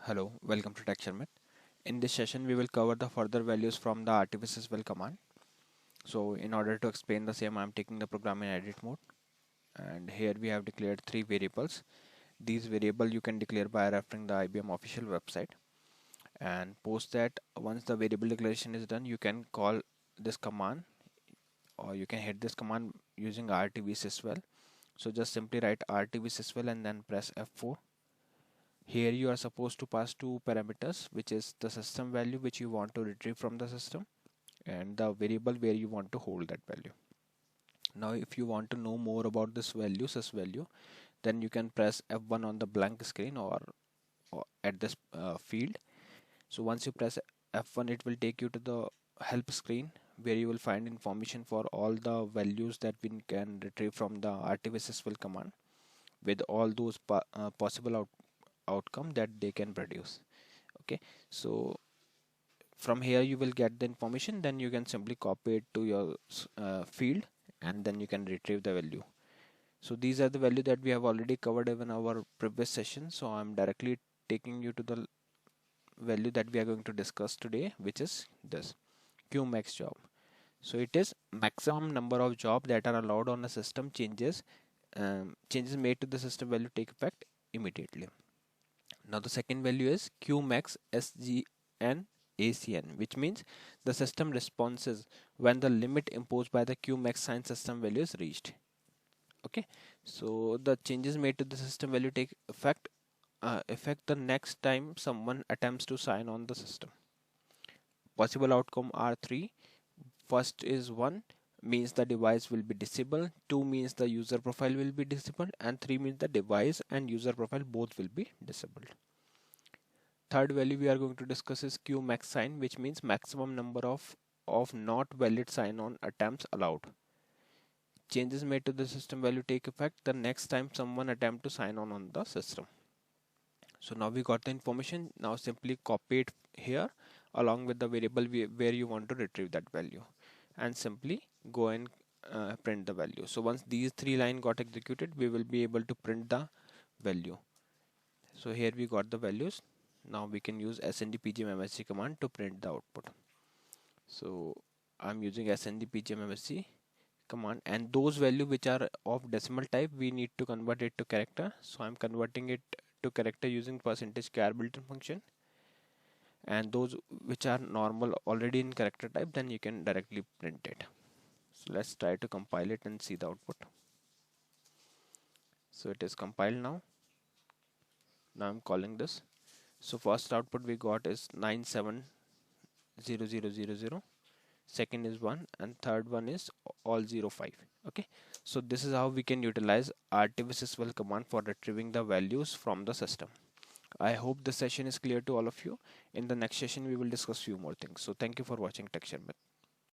Hello, welcome to TextureMet. In this session, we will cover the further values from the RTVSYSVAL command. So, in order to explain the same, I am taking the program in edit mode. And here we have declared three variables. These variables you can declare by referring the IBM official website. And post that, once the variable declaration is done, you can call this command or you can hit this command using RTVSYSVAL. So, just simply write RTVSYSVAL and then press F4. Here you are supposed to pass two parameters, which is the system value which you want to retrieve from the system and the variable where you want to hold that value. Now if you want to know more about this value, sysvalue, then you can press F1 on the blank screen or at this field. So once you press F1, it will take you to the help screen where you will find information for all the values that we can retrieve from the RTVSYSVAL command with all those possible outcome that they can produce. Okay, so from here you will get the information, then you can simply copy it to your field and then you can retrieve the value. So these are the value that we have already covered in our previous session, so I'm directly taking you to the value that we are going to discuss today, which is this QMAXJOB. So it is maximum number of jobs that are allowed on a system. Changes made to the system value take effect immediately. Now the second value is QMAXSGNACN, which means the system responses when the limit imposed by the QMAXSIGN system value is reached. Okay, so the changes made to the system value take effect the next time someone attempts to sign on the system. Possible outcome are three. First is 1 means the device will be disabled, 2 means the user profile will be disabled, and 3 means the device and user profile both will be disabled. Third value we are going to discuss is QMAXSIGN, which means maximum number of not valid sign-on attempts allowed. Changes made to the system value take effect the next time someone attempt to sign on the system. So now we got the information. Now simply copy it here along with the variable where you want to retrieve that value, and simply go and print the value. So once these three lines got executed, we will be able to print the value. So here we got the values. Now we can use sndpgmsg command to print the output. So I'm using sndpgmsg command, and those values which are of decimal type we need to convert it to character. So I'm converting it to character using %char built-in function, and those which are normal already in character type, then you can directly print it. So let's try to compile it and see the output. So it is compiled now. Now I'm calling this. So first output we got is 970000, second is 1, and third one is all 05. Okay, so this is how we can utilize RTVSYSVAL command for retrieving the values from the system. I hope this session is clear to all of you. In the next session we will discuss few more things. So thank you for watching TextureMet.